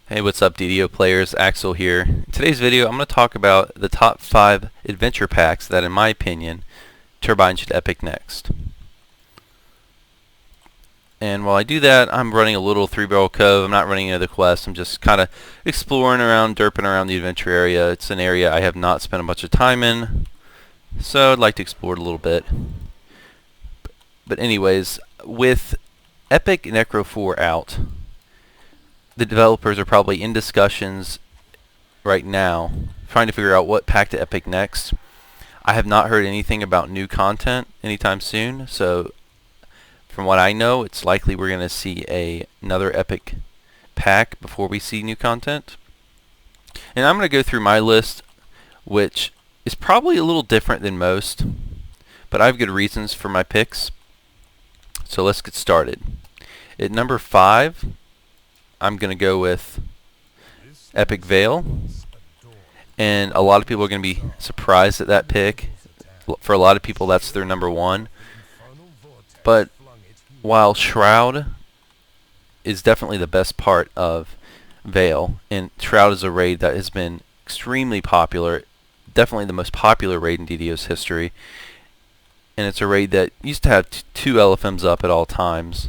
Hey, what's up DDO players? Axel here. In today's video I'm going to talk about the top 5 adventure packs that in my opinion Turbine should epic next. And while I do that, I'm running a little 3-barrel cove. I'm not running any other quests. I'm just kind of exploring around, derping around the adventure area. It's an area I have not spent a bunch of time in, so I'd like to explore it a little bit. But anyways, with Epic Necro 4 out, the developers are probably in discussions right now trying to figure out what pack to epic next. I have not heard anything about new content anytime soon, so from what I know, it's likely we're going to see another epic pack before we see new content. And I'm going to go through my list, which is probably a little different than most, but I have good reasons for my picks. So let's get started. At number 5, I'm going to go with Epic Veil, and a lot of people are going to be surprised at that pick. For a lot of people, that's their number 1. But while Shroud is definitely the best part of Veil, and Shroud is a raid that has been extremely popular, definitely the most popular raid in DDO's history, and it's a raid that used to have 2 LFMs up at all times,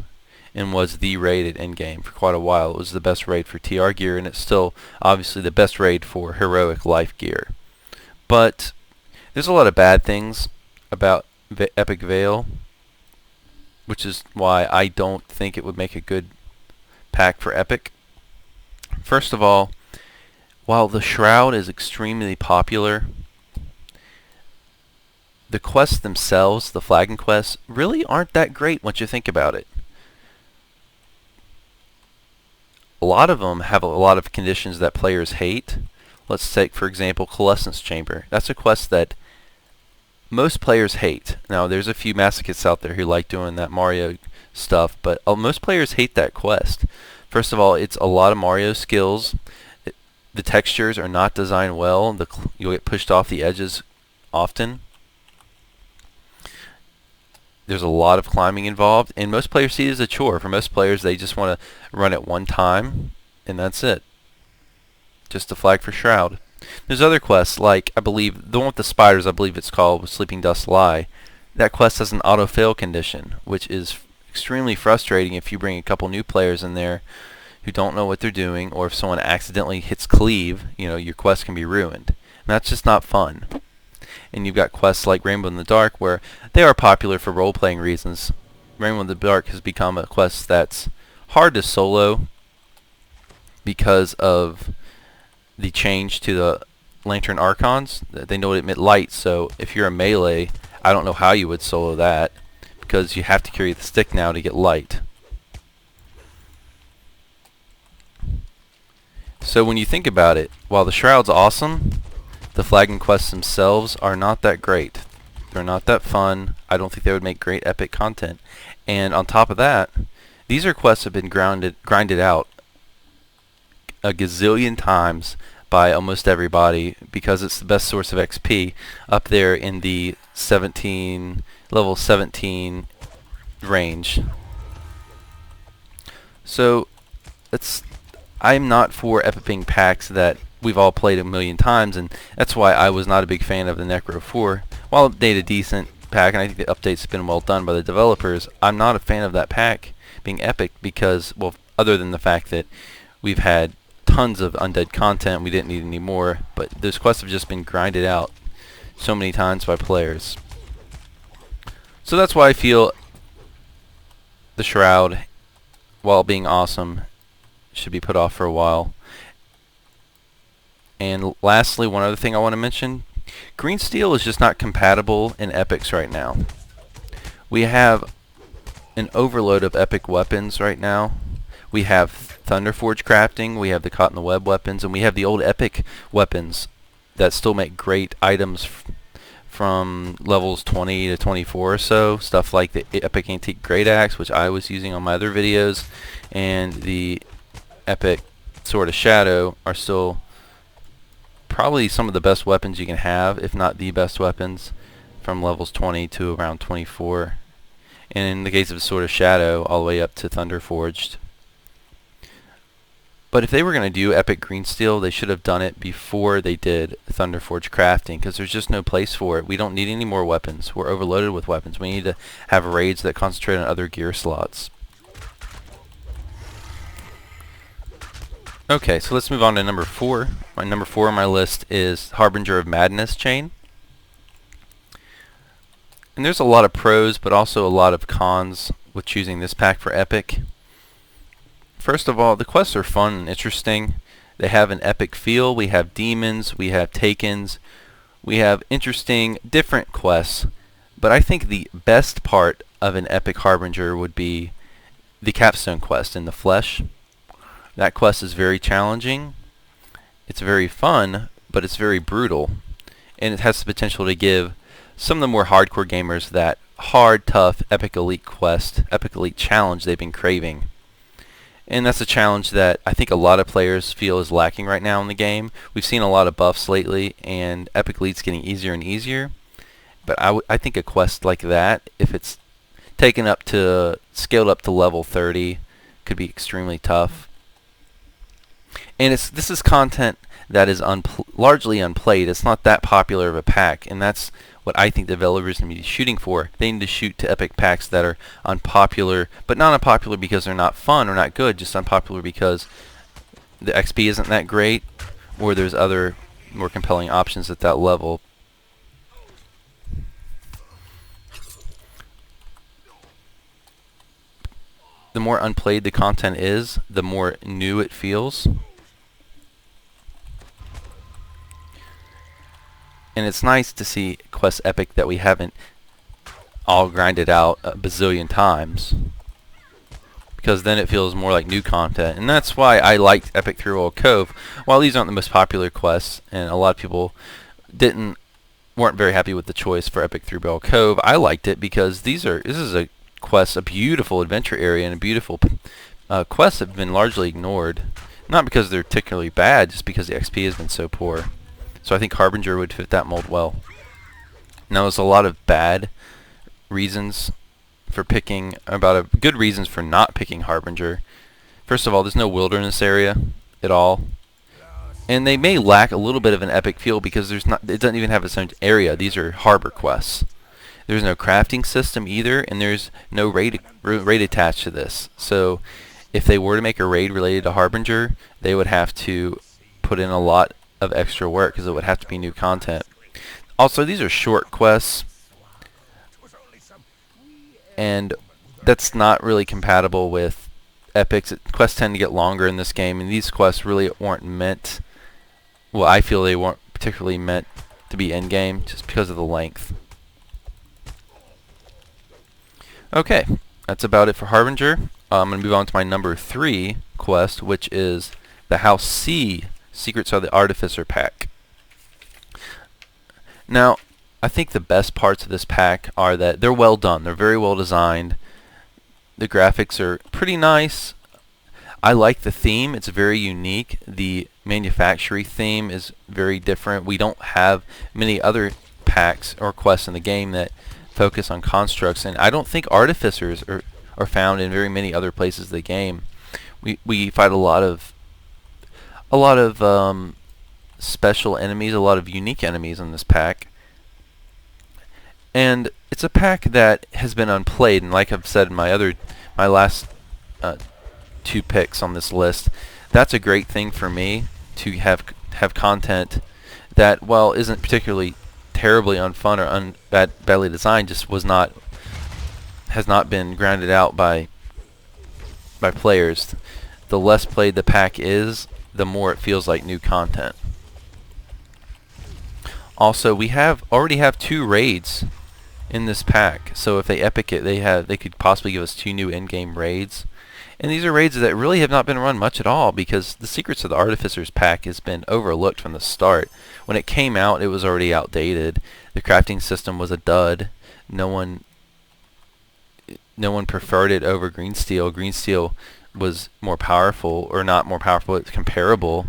and was the raid at endgame for quite a while. It was the best raid for TR gear, and it's still obviously the best raid for heroic life gear. But there's a lot of bad things about Epic Veil, which is why I don't think it would make a good pack for Epic. First of all, while the Shroud is extremely popular, the quests themselves, the flagging quests, really aren't that great once you think about it. A lot of them have a lot of conditions that players hate. Let's take, for example, Coalescence Chamber. That's a quest that most players hate. Now, there's a few masochists out there who like doing that Mario stuff, but most players hate that quest. First of all, it's a lot of Mario skills. The textures are not designed well. You'll get pushed off the edges often. There's a lot of climbing involved, and most players see it as a chore. For most players, they just want to run it one time, and that's it. Just a flag for Shroud. There's other quests, like, I believe, the one with the spiders, I believe it's called Sleeping Dust Lie. That quest has an auto-fail condition, which is extremely frustrating if you bring a couple new players in there who don't know what they're doing, or if someone accidentally hits cleave, your quest can be ruined. And that's just not fun. And you've got quests like Rainbow in the Dark, where they are popular for role-playing reasons. Rainbow in the Dark has become a quest that's hard to solo because of the change to the Lantern Archons. They know to emit light, so if you're a melee, I don't know how you would solo that, because you have to carry the stick now to get light. So when you think about it, while the Shroud's awesome, the flagging quests themselves are not that great. They're not that fun. I don't think they would make great epic content. And on top of that, these are quests that have been grinded out a gazillion times by almost everybody because it's the best source of XP up there in the level 17 range. So I'm not for epicing packs that we've all played a million times, and that's why I was not a big fan of the Necro 4. While it made a decent pack, and I think the update's been well done by the developers, I'm not a fan of that pack being epic because, well, other than the fact that we've had tons of undead content, we didn't need any more, but those quests have just been grinded out so many times by players. So that's why I feel the Shroud, while being awesome, should be put off for a while. And lastly, one other thing I want to mention, Green Steel is just not compatible in epics right now. We have an overload of epic weapons right now. We have Thunderforge crafting, we have the Caught in the Web weapons, and we have the old epic weapons that still make great items from levels 20 to 24 or so. Stuff like the Epic Antique Great Axe, which I was using on my other videos, and the Epic Sword of Shadow are still probably some of the best weapons you can have, if not the best weapons, from levels 20 to around 24. And in the case of Sword of Shadow, all the way up to Thunderforged. But if they were going to do Epic Green Steel, they should have done it before they did Thunderforge crafting, because there's just no place for it. We don't need any more weapons. We're overloaded with weapons. We need to have raids that concentrate on other gear slots. Okay, so let's move on to number 4. My number 4 on my list is Harbinger of Madness chain. And there's a lot of pros, but also a lot of cons with choosing this pack for Epic. First of all, the quests are fun and interesting. They have an epic feel. We have demons, we have takens, we have interesting different quests. But I think the best part of an epic Harbinger would be the capstone quest in the flesh. That quest is very challenging. It's very fun, but it's very brutal. And it has the potential to give some of the more hardcore gamers that hard, tough, epic elite quest, epic elite challenge they've been craving. And that's a challenge that I think a lot of players feel is lacking right now in the game. We've seen a lot of buffs lately, and Epic Elite's getting easier and easier. But I think a quest like that, if it's taken up to, scaled up to level 30, could be extremely tough. And this is content that is largely unplayed. It's not that popular of a pack, and that's what I think developers need to be shooting for. They need to shoot to epic packs that are unpopular, but not unpopular because they're not fun or not good, just unpopular because the XP isn't that great, or there's other more compelling options at that level. The more unplayed the content is, the more new it feels. And it's nice to see quests epic that we haven't all grinded out a bazillion times, because then it feels more like new content. And that's why I liked Epic 3-Roll Cove. While these aren't the most popular quests, and a lot of people weren't very happy with the choice for Epic 3-Roll Cove, I liked it because this is a quest, a beautiful adventure area, and a beautiful quests that have been largely ignored. Not because they're particularly bad, just because the XP has been so poor. So I think Harbinger would fit that mold well. Now there's a lot of bad reasons for picking, good reasons for not picking Harbinger. First of all, there's no wilderness area at all. And they may lack a little bit of an epic feel because it doesn't even have its own area. These are harbor quests. There's no crafting system either, and there's no raid attached to this. So if they were to make a raid related to Harbinger, they would have to put in a lot of extra work because it would have to be new content. Also, these are short quests, and that's not really compatible with epics. Quests tend to get longer in this game, and these quests really weren't meant, well, I feel they weren't particularly meant to be endgame just because of the length. Okay, that's about it for Harbinger. I'm going to move on to my number 3 quest, which is the House C Secrets of the Artificer pack. Now, I think the best parts of this pack are that they're well done. They're very well designed. The graphics are pretty nice. I like the theme. It's very unique. The manufacturing theme is very different. We don't have many other packs or quests in the game that focus on constructs, and I don't think artificers are found in very many other places of the game. We fight a lot of special enemies, a lot of unique enemies in this pack. And it's a pack that has been unplayed, and like I've said in my last 2 picks on this list, that's a great thing for me to have content that, while isn't particularly terribly unfun or badly designed, just has not been grounded out by players. The less played the pack is, the more it feels like new content. Also, we already have 2 raids in this pack, so if they epic it, they could possibly give us 2 new in-game raids. And these are raids that really have not been run much at all, because the Secrets of the Artificers pack has been overlooked from the start. When it came out, it was already outdated. The crafting system was a dud. No one preferred it over Green Steel. Green Steel was more powerful, or not more powerful, it's comparable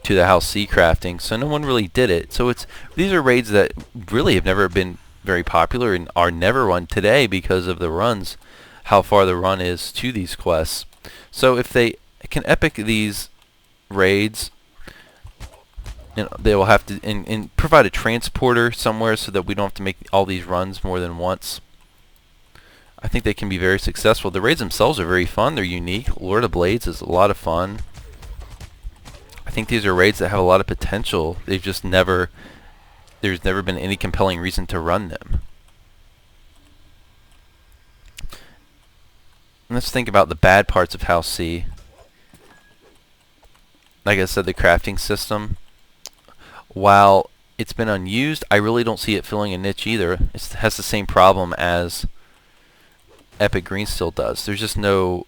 to the House C crafting, so no one really did it. So these are raids that really have never been very popular and are never run today because of the runs, how far the run is to these quests. So if they can epic these raids. And they will have to and provide a transporter somewhere so that we don't have to make all these runs more than once. I think they can be very successful. The raids themselves are very fun. They're unique. Lord of Blades is a lot of fun. I think these are raids that have a lot of potential. There's never been any compelling reason to run them. And let's think about the bad parts of House C. Like I said, the crafting system. While it's been unused, I really don't see it filling a niche either. It has the same problem as Epic Green still does. There's no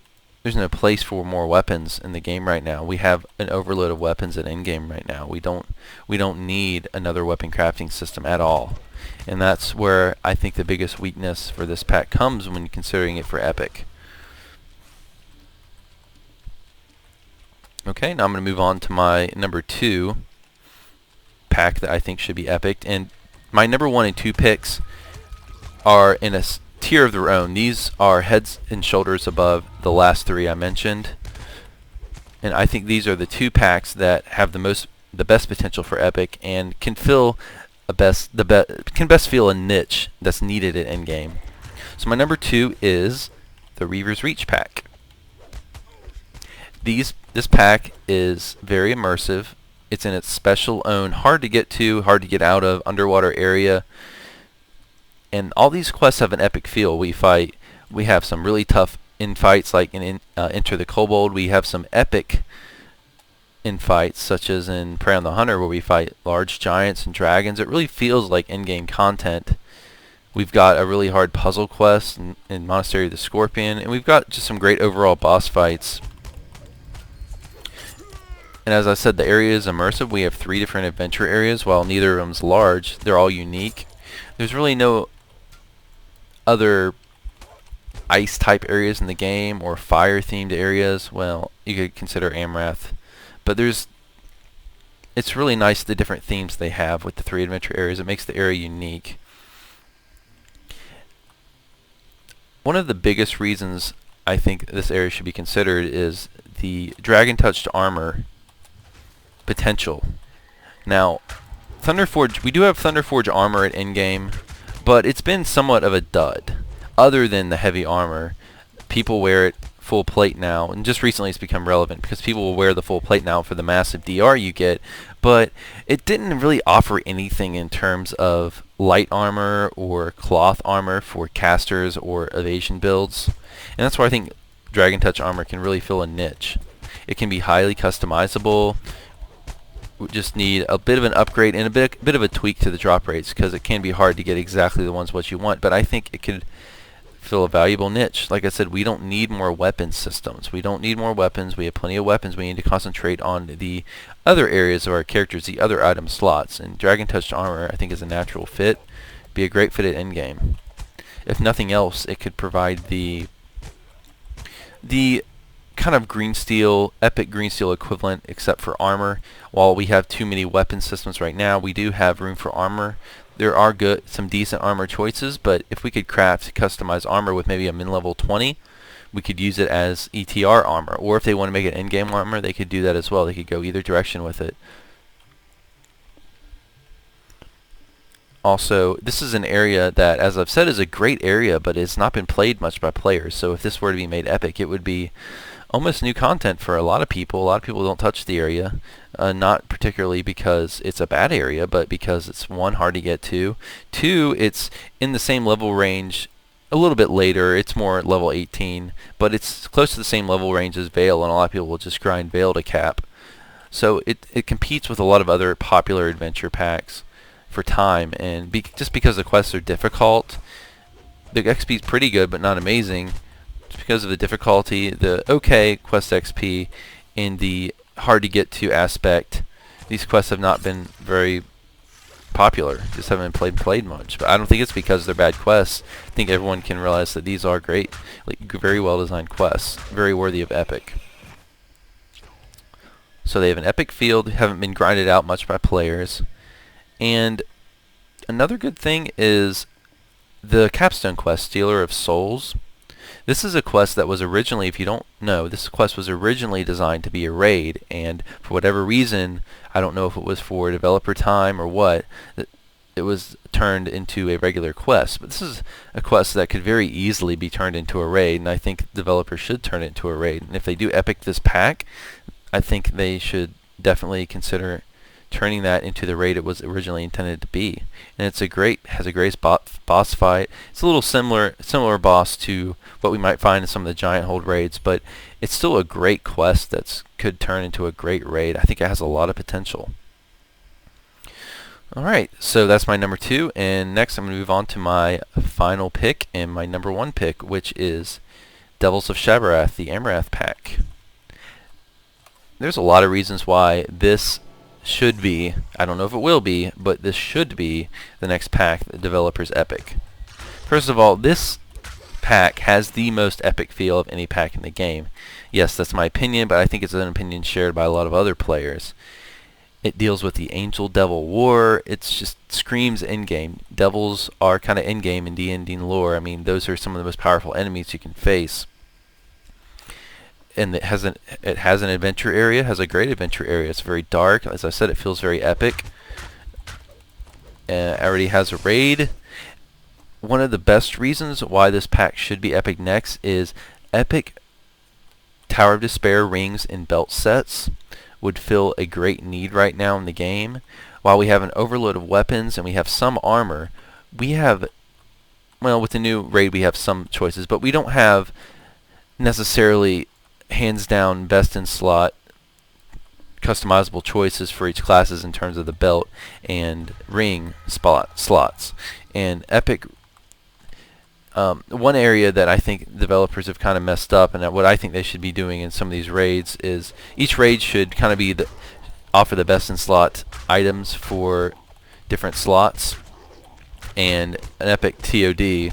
place for more weapons in the game right now. We have an overload of weapons in in-game right now. We don't need another weapon crafting system at all. And that's where I think the biggest weakness for this pack comes when considering it for Epic. Okay, now I'm going to move on to my number 2 pack that I think should be Epic. And my number 1 and 2 picks are in a tier of their own. These are heads and shoulders above the last 3 I mentioned. And I think these are the 2 packs that have the best potential for Epic and can fill best fill a niche that's needed at endgame. So my number 2 is the Reaver's Reach pack. This pack is very immersive. It's in its special own, hard to get to, hard to get out of, underwater area. And all these quests have an epic feel. We have some really tough infights like in Enter the Kobold. We have some epic infights such as in Prey on the Hunter where we fight large giants and dragons. It really feels like in-game content. We've got a really hard puzzle quest in Monastery of the Scorpion. And we've got just some great overall boss fights. And as I said, the area is immersive. We have 3 different adventure areas. While neither of them's large, they're all unique. There's really no other ice type areas in the game or fire themed areas. Well, you could consider Amrath. But it's really nice the different themes they have with the 3 adventure areas. It makes the area unique. One of the biggest reasons I think this area should be considered is the Dragon Touched Armor potential. Now, Thunderforge, we do have Thunderforge armor at endgame, but it's been somewhat of a dud. Other than the heavy armor, people wear it full plate now, and just recently it's become relevant because people will wear the full plate now for the massive DR you get, but it didn't really offer anything in terms of light armor or cloth armor for casters or evasion builds, and that's why I think Dragon Touch armor can really fill a niche. It can be highly customizable. We just need a bit of an upgrade and a bit of a tweak to the drop rates because it can be hard to get exactly the ones what you want, but I think it could fill a valuable niche. Like I said, we don't need more weapon systems. We don't need more weapons. We have plenty of weapons. We need to concentrate on the other areas of our characters, the other item slots, and Dragon Touched Armor I think is a natural fit. Be a great fit at endgame. If nothing else, it could provide the kind of green steel, epic green steel equivalent except for armor. While we have too many weapon systems right now, we do have room for armor. There are some decent armor choices, but if we could craft customized armor with maybe a min-level 20, we could use it as ETR armor. Or if they want to make it in-game armor, they could do that as well. They could go either direction with it. Also, this is an area that, as I've said, is a great area, but it's not been played much by players. So if this were to be made epic, it would be almost new content for a lot of people. A lot of people don't touch the area, not particularly because it's a bad area, but because it's 1, hard to get to. 2, it's in the same level range a little bit later. It's more level 18, but it's close to the same level range as Veil, and a lot of people will just grind Veil to cap. So it competes with a lot of other popular adventure packs for time, and just because the quests are difficult, the XP is pretty good but not amazing. Because of the difficulty, the okay quest XP, and the hard to get to aspect, these quests have not been very popular. Just haven't been played much. But I don't think it's because they're bad quests. I think everyone can realize that these are great, very well designed quests, very worthy of epic. So they have an epic feel. They haven't been grinded out much by players. And another good thing is the capstone quest, Stealer of Souls. This is a quest that was originally, if you don't know, this quest was originally designed to be a raid, and for whatever reason, I don't know if it was for developer time or what, it was turned into a regular quest. But this is a quest that could very easily be turned into a raid, and I think developers should turn it into a raid. And if they do epic this pack, I think they should definitely consider turning that into the raid it was originally intended to be. And has a great boss fight. It's a little similar boss to what we might find in some of the giant hold raids, but it's still a great quest that could turn into a great raid. I think it has a lot of potential. Alright, so that's my number 2, and next I'm going to move on to my final pick and my number 1 pick, which is Devils of Shavarath, the Amarath pack. There's a lot of reasons why this should be, I don't know if it will be, but this should be the next pack that developers epic. First of all, this pack has the most epic feel of any pack in the game. Yes, that's my opinion, but I think it's an opinion shared by a lot of other players. It deals with the Angel-Devil War. It's just screams in-game. Devils are kind of in-game in D&D lore. I mean, those are some of the most powerful enemies you can face. And it has an adventure area, has a great adventure area. It's very dark. As I said, it feels very epic. It already has a raid. One of the best reasons why this pack should be epic next is epic Tower of Despair rings and belt sets would fill a great need right now in the game. While we have an overload of weapons and we have some armor, we have, well, with the new raid we have some choices, but we don't have necessarily hands down best in slot customizable choices for each classes in terms of the belt and ring slots. And epic, one area that I think developers have kind of messed up, and what I think they should be doing in some of these raids, is each raid should kind of be offer the best in slot items for different slots, and an epic TOD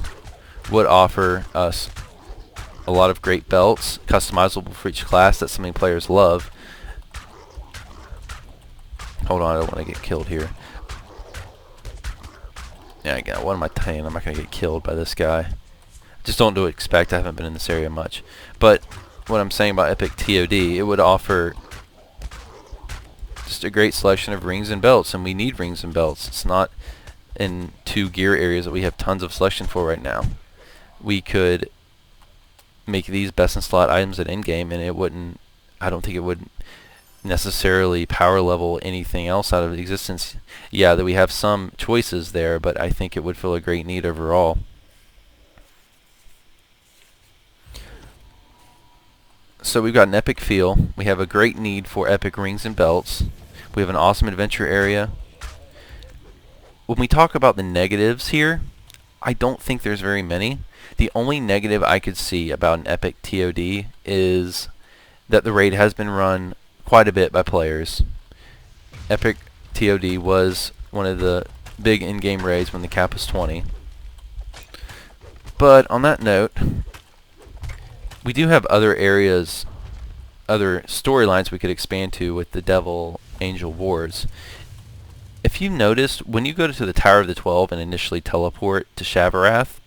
would offer us a lot of great belts, customizable for each class. That's something players love. Hold on, I don't want to get killed here. Yeah, again, what am I saying? I'm not going to get killed by this guy. Just don't expect. I haven't been in this area much. But what I'm saying about epic TOD, it would offer just a great selection of rings and belts, and we need rings and belts. It's not in 2 gear areas that we have tons of selection for right now. We could make these best in slot items at endgame, and it wouldn't, I don't think it would necessarily power level anything else out of existence. Yeah, that we have some choices there, but I think it would fill a great need overall. So we've got an epic feel. We have a great need for epic rings and belts. We have an awesome adventure area. When we talk about the negatives here, I don't think there's very many. The only negative I could see about an epic TOD is that the raid has been run quite a bit by players. Epic TOD was one of the big in-game raids when the cap was 20. But on that note, we do have other areas, other storylines we could expand to with the Devil Angel Wars. If you noticed, when you go to the Tower of the 12 and initially teleport to Shavarath,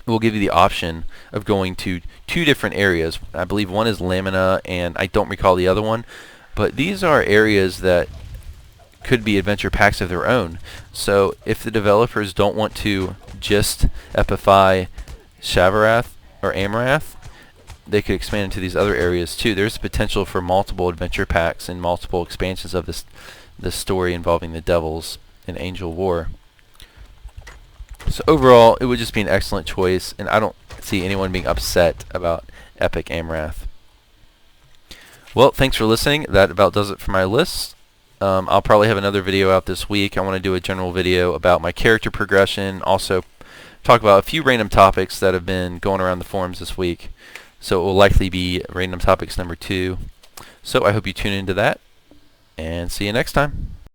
it will give you the option of going to 2 different areas. I believe one is Lamina, and I don't recall the other one. But these are areas that could be adventure packs of their own. So if the developers don't want to just epify Shavarath or Amarath, they could expand into these other areas too. There's potential for multiple adventure packs and multiple expansions of this story involving the Devils and Angel War. So overall, it would just be an excellent choice, and I don't see anyone being upset about Epic Amarath. Well, thanks for listening. That about does it for my list. I'll probably have another video out this week. I want to do a general video about my character progression, also talk about a few random topics that have been going around the forums this week. So it will likely be random topics number 2. So I hope you tune into that, and see you next time.